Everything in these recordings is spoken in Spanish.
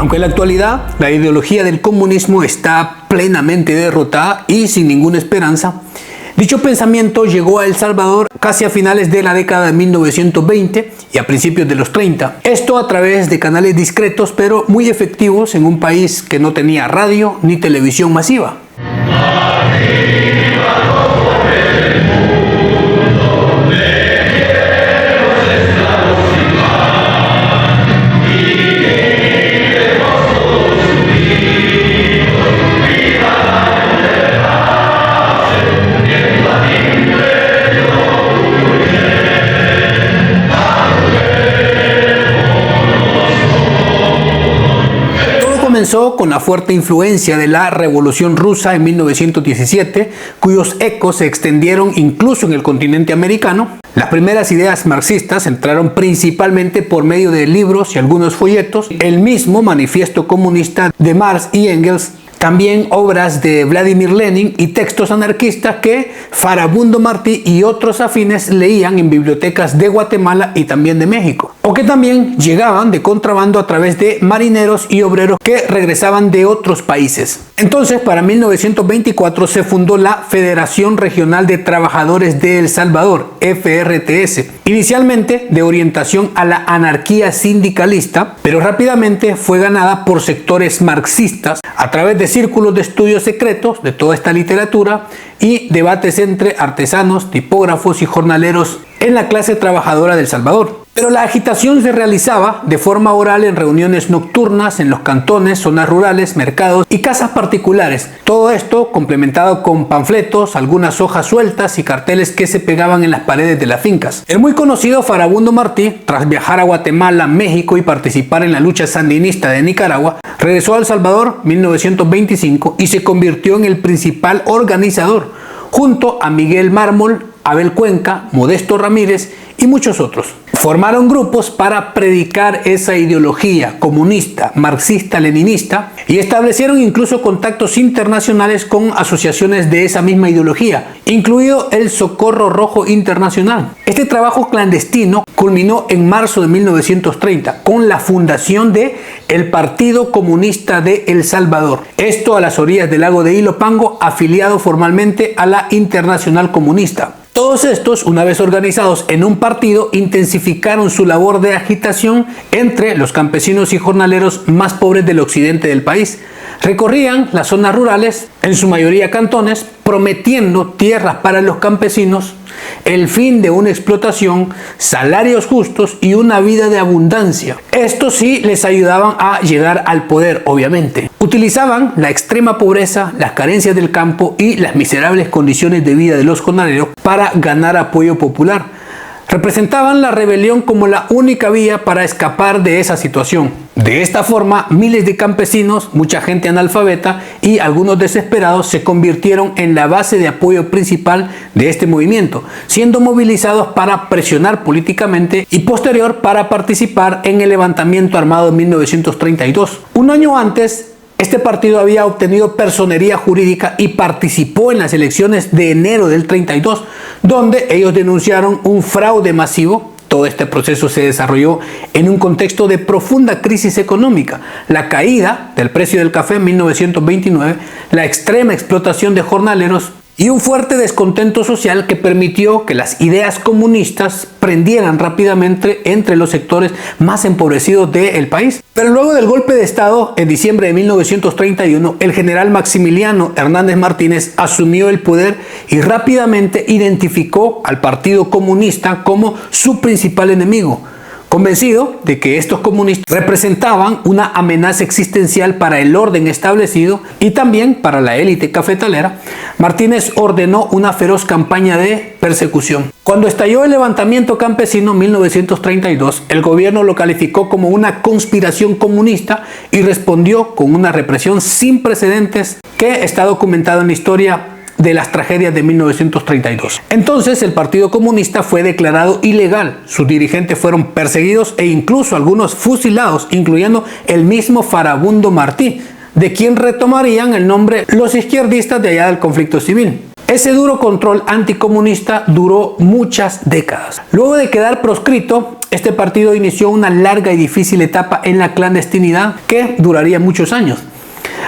Aunque en la actualidad la ideología del comunismo está plenamente derrotada y sin ninguna esperanza, dicho pensamiento llegó a El Salvador casi a finales de la década de 1920 y a principios de los 30. Esto a través de canales discretos pero muy efectivos en un país que no tenía radio ni televisión masiva. Comenzó con la fuerte influencia de la Revolución Rusa en 1917, cuyos ecos se extendieron incluso en el continente americano. Las primeras ideas marxistas entraron principalmente por medio de libros y algunos folletos, el mismo Manifiesto Comunista de Marx y Engels, también obras de Vladimir Lenin y textos anarquistas que Farabundo Martí y otros afines leían en bibliotecas de Guatemala y también de México, o que también llegaban de contrabando a través de marineros y obreros que regresaban de otros países. Entonces, para 1924 se fundó la Federación Regional de Trabajadores de El Salvador, FRTS, inicialmente de orientación a la anarquía sindicalista, pero rápidamente fue ganada por sectores marxistas a través de círculos de estudios secretos de toda esta literatura y debates entre artesanos, tipógrafos y jornaleros en la clase trabajadora de El Salvador. Pero la agitación se realizaba de forma oral en reuniones nocturnas en los cantones, zonas rurales, mercados y casas particulares. Todo esto complementado con panfletos, algunas hojas sueltas y carteles que se pegaban en las paredes de las fincas. El muy conocido Farabundo Martí, tras viajar a Guatemala, México y participar en la lucha sandinista de Nicaragua, regresó a El Salvador en 1925 y se convirtió en el principal organizador, junto a Miguel Mármol, Abel Cuenca, Modesto Ramírez y muchos otros. Formaron grupos para predicar esa ideología comunista, marxista-leninista y establecieron incluso contactos internacionales con asociaciones de esa misma ideología, incluido el Socorro Rojo Internacional. Este trabajo clandestino culminó en marzo de 1930 con la fundación de el Partido Comunista de El Salvador. Esto a las orillas del lago de Ilopango, afiliado formalmente a la Internacional Comunista. Todos estos, una vez organizados en un partido, intensificaron su labor de agitación entre los campesinos y jornaleros más pobres del occidente del país. Recorrían las zonas rurales, en su mayoría cantones, prometiendo tierras para los campesinos, el fin de una explotación, salarios justos y una vida de abundancia. Esto sí les ayudaban a llegar al poder, obviamente. Utilizaban la extrema pobreza, las carencias del campo y las miserables condiciones de vida de los jornaleros para ganar apoyo popular. Representaban la rebelión como la única vía para escapar de esa situación. De esta forma, miles de campesinos, mucha gente analfabeta y algunos desesperados se convirtieron en la base de apoyo principal de este movimiento, siendo movilizados para presionar políticamente y posterior para participar en el levantamiento armado de 1932. Un año antes, este partido había obtenido personería jurídica y participó en las elecciones de enero del 32, donde ellos denunciaron un fraude masivo. Todo este proceso se desarrolló en un contexto de profunda crisis económica, la caída del precio del café en 1929, la extrema explotación de jornaleros y un fuerte descontento social que permitió que las ideas comunistas prendieran rápidamente entre los sectores más empobrecidos del país. Pero luego del golpe de Estado, en diciembre de 1931, el general Maximiliano Hernández Martínez asumió el poder y rápidamente identificó al Partido Comunista como su principal enemigo. Convencido de que estos comunistas representaban una amenaza existencial para el orden establecido y también para la élite cafetalera, Martínez ordenó una feroz campaña de persecución. Cuando estalló el levantamiento campesino en 1932, el gobierno lo calificó como una conspiración comunista y respondió con una represión sin precedentes que está documentada en la historia de las tragedias de 1932. Entonces el Partido Comunista fue declarado ilegal, sus dirigentes fueron perseguidos e incluso algunos fusilados, incluyendo el mismo Farabundo Martí, de quien retomarían el nombre los izquierdistas de allá del conflicto civil. Ese duro control anticomunista duró muchas décadas. Luego de quedar proscrito, este partido inició una larga y difícil etapa en la clandestinidad que duraría muchos años.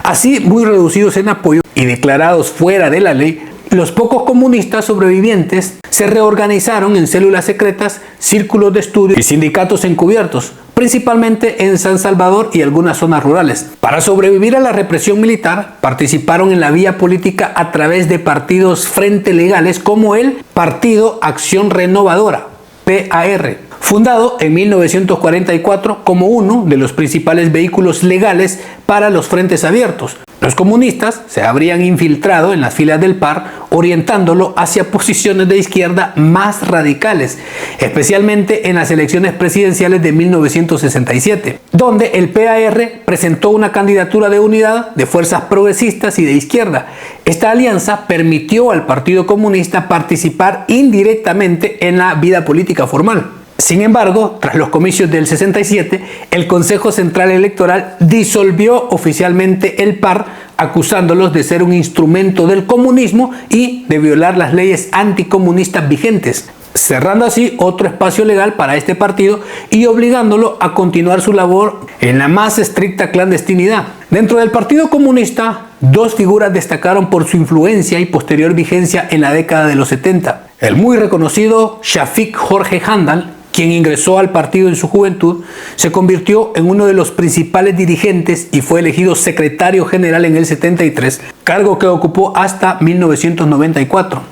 Así, muy reducidos en apoyo y declarados fuera de la ley, los pocos comunistas sobrevivientes se reorganizaron en células secretas, círculos de estudio y sindicatos encubiertos, principalmente en San Salvador y algunas zonas rurales. Para sobrevivir a la represión militar, participaron en la vía política a través de partidos frente legales como el Partido Acción Renovadora, PAR, fundado en 1944 como uno de los principales vehículos legales para los frentes abiertos. Los comunistas se habrían infiltrado en las filas del PAR, orientándolo hacia posiciones de izquierda más radicales, especialmente en las elecciones presidenciales de 1967, donde el PAR presentó una candidatura de unidad de fuerzas progresistas y de izquierda. Esta alianza permitió al Partido Comunista participar indirectamente en la vida política formal. Sin embargo, tras los comicios del 67, el Consejo Central Electoral disolvió oficialmente el PAR, acusándolos de ser un instrumento del comunismo y de violar las leyes anticomunistas vigentes, cerrando así otro espacio legal para este partido y obligándolo a continuar su labor en la más estricta clandestinidad. Dentro del Partido Comunista, dos figuras destacaron por su influencia y posterior vigencia en la década de los 70. El muy reconocido Shafik Jorge Handal, quien ingresó al partido en su juventud, se convirtió en uno de los principales dirigentes y fue elegido secretario general en el 73, cargo que ocupó hasta 1994.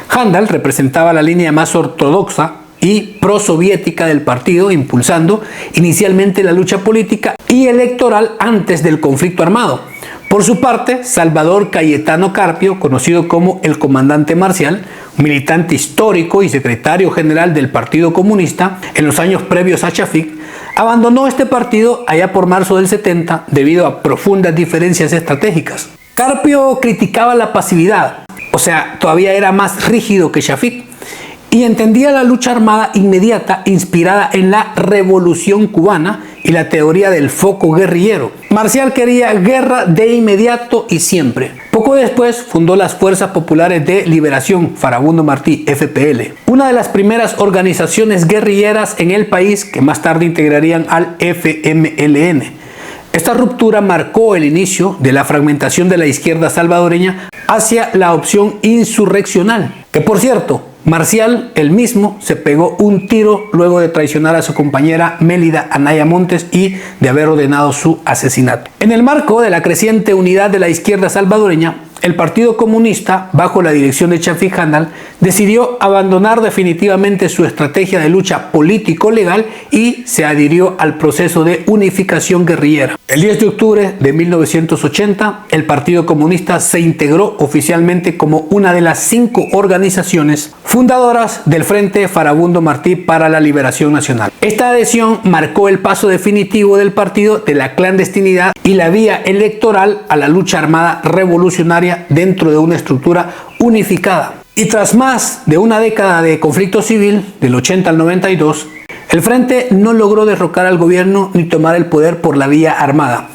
Handal representaba la línea más ortodoxa y prosoviética del partido, impulsando inicialmente la lucha política y electoral antes del conflicto armado. Por su parte, Salvador Cayetano Carpio, conocido como el Comandante Marcial, militante histórico y secretario general del Partido Comunista en los años previos a Shafik, abandonó este partido allá por marzo del 70 debido a profundas diferencias estratégicas. Carpio criticaba la pasividad, o sea, todavía era más rígido que Shafik, y entendía la lucha armada inmediata inspirada en la Revolución Cubana y la teoría del foco guerrillero. Marcial quería guerra de inmediato y siempre. Poco después fundó las Fuerzas Populares de Liberación Farabundo Martí, FPL, una de las primeras organizaciones guerrilleras en el país que más tarde integrarían al FMLN. Esta ruptura marcó el inicio de la fragmentación de la izquierda salvadoreña hacia la opción insurreccional, que por cierto, Marcial, él mismo, se pegó un tiro luego de traicionar a su compañera Mélida Anaya Montes y de haber ordenado su asesinato. En el marco de la creciente unidad de la izquierda salvadoreña, el Partido Comunista, bajo la dirección de Shafik Handal, decidió abandonar definitivamente su estrategia de lucha político-legal y se adhirió al proceso de unificación guerrillera. El 10 de octubre de 1980, el Partido Comunista se integró oficialmente como una de las 5 organizaciones fundadoras del Frente Farabundo Martí para la Liberación Nacional. Esta adhesión marcó el paso definitivo del partido de la clandestinidad y la vía electoral a la lucha armada revolucionaria dentro de una estructura unificada. Y tras más de una década de conflicto civil, del 80 al 92, el Frente no logró derrocar al gobierno ni tomar el poder por la vía armada.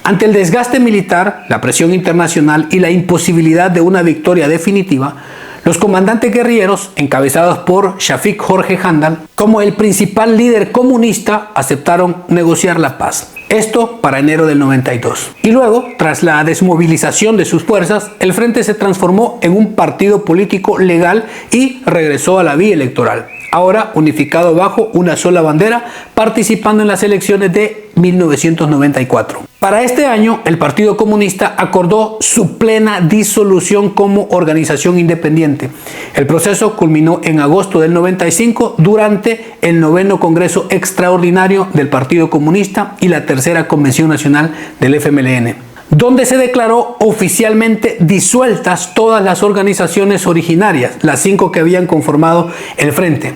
Ante el desgaste militar, la presión internacional y la imposibilidad de una victoria definitiva, los comandantes guerrilleros, encabezados por Shafik Jorge Handal, como el principal líder comunista, aceptaron negociar la paz. Esto para enero del 92. Y luego, tras la desmovilización de sus fuerzas, el Frente se transformó en un partido político legal y regresó a la vía electoral, ahora unificado bajo una sola bandera, participando en las elecciones de 1994. Para este año, el Partido Comunista acordó su plena disolución como organización independiente. El proceso culminó en agosto del 95 durante el 9º Congreso Extraordinario del Partido Comunista y la tercera Convención Nacional del FMLN, donde se declaró oficialmente disueltas todas las organizaciones originarias, las 5 que habían conformado el Frente.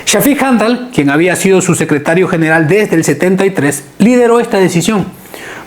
Shafik Handal, quien había sido su secretario general desde el 73, lideró esta decisión.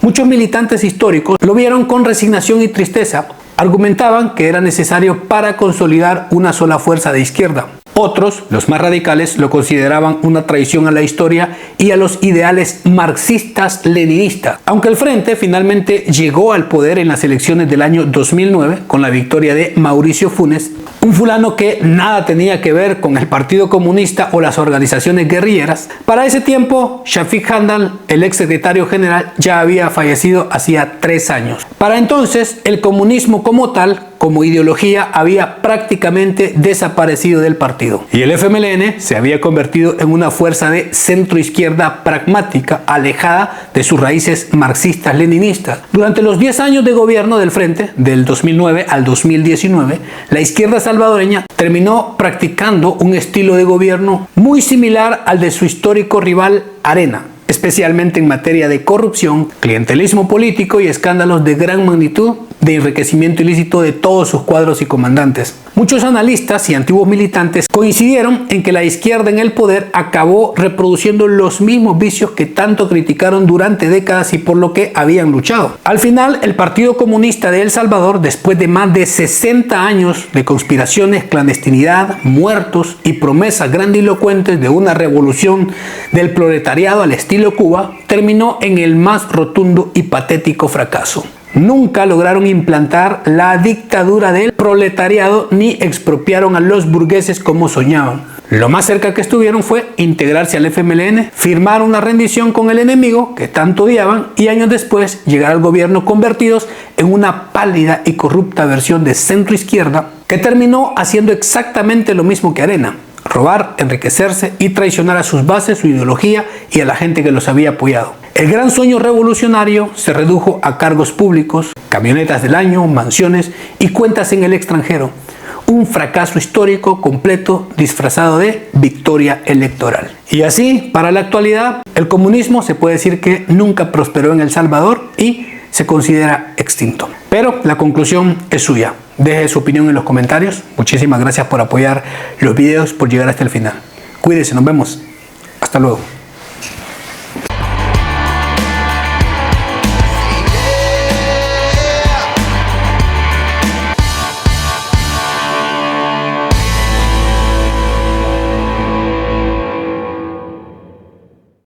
Muchos militantes históricos lo vieron con resignación y tristeza. Argumentaban que era necesario para consolidar una sola fuerza de izquierda. Otros, los más radicales, lo consideraban una traición a la historia y a los ideales marxistas-leninistas. Aunque el Frente finalmente llegó al poder en las elecciones del año 2009 con la victoria de Mauricio Funes, un fulano que nada tenía que ver con el Partido Comunista o las organizaciones guerrilleras. Para ese tiempo, Shafiq Handal, el ex secretario general, ya había fallecido hacía 3 años. Para entonces, el comunismo como tal, como ideología, había prácticamente desaparecido del partido. Y el FMLN se había convertido en una fuerza de centro-izquierda pragmática, alejada de sus raíces marxistas-leninistas. Durante los 10 años de gobierno del Frente, del 2009 al 2019, la izquierda salvadoreña terminó practicando un estilo de gobierno muy similar al de su histórico rival Arena, especialmente en materia de corrupción, clientelismo político y escándalos de gran magnitud de enriquecimiento ilícito de todos sus cuadros y comandantes. Muchos analistas y antiguos militantes coincidieron en que la izquierda en el poder acabó reproduciendo los mismos vicios que tanto criticaron durante décadas y por lo que habían luchado. Al final, el Partido Comunista de El Salvador, después de más de 60 años de conspiraciones, clandestinidad, muertos y promesas grandilocuentes de una revolución del proletariado al estilo Cuba, terminó en el más rotundo y patético fracaso. Nunca lograron implantar la dictadura del proletariado ni expropiaron a los burgueses como soñaban. Lo más cerca que estuvieron fue integrarse al FMLN, firmar una rendición con el enemigo que tanto odiaban y años después llegar al gobierno convertidos en una pálida y corrupta versión de centro-izquierda que terminó haciendo exactamente lo mismo que Arena: robar, enriquecerse y traicionar a sus bases, su ideología y a la gente que los había apoyado. El gran sueño revolucionario se redujo a cargos públicos, camionetas del año, mansiones y cuentas en el extranjero. Un fracaso histórico completo disfrazado de victoria electoral. Y así, para la actualidad, el comunismo se puede decir que nunca prosperó en El Salvador y se considera extinto. Pero la conclusión es suya. Deje su opinión en los comentarios. Muchísimas gracias por apoyar los videos, por llegar hasta el final. Cuídense, nos vemos. Hasta luego.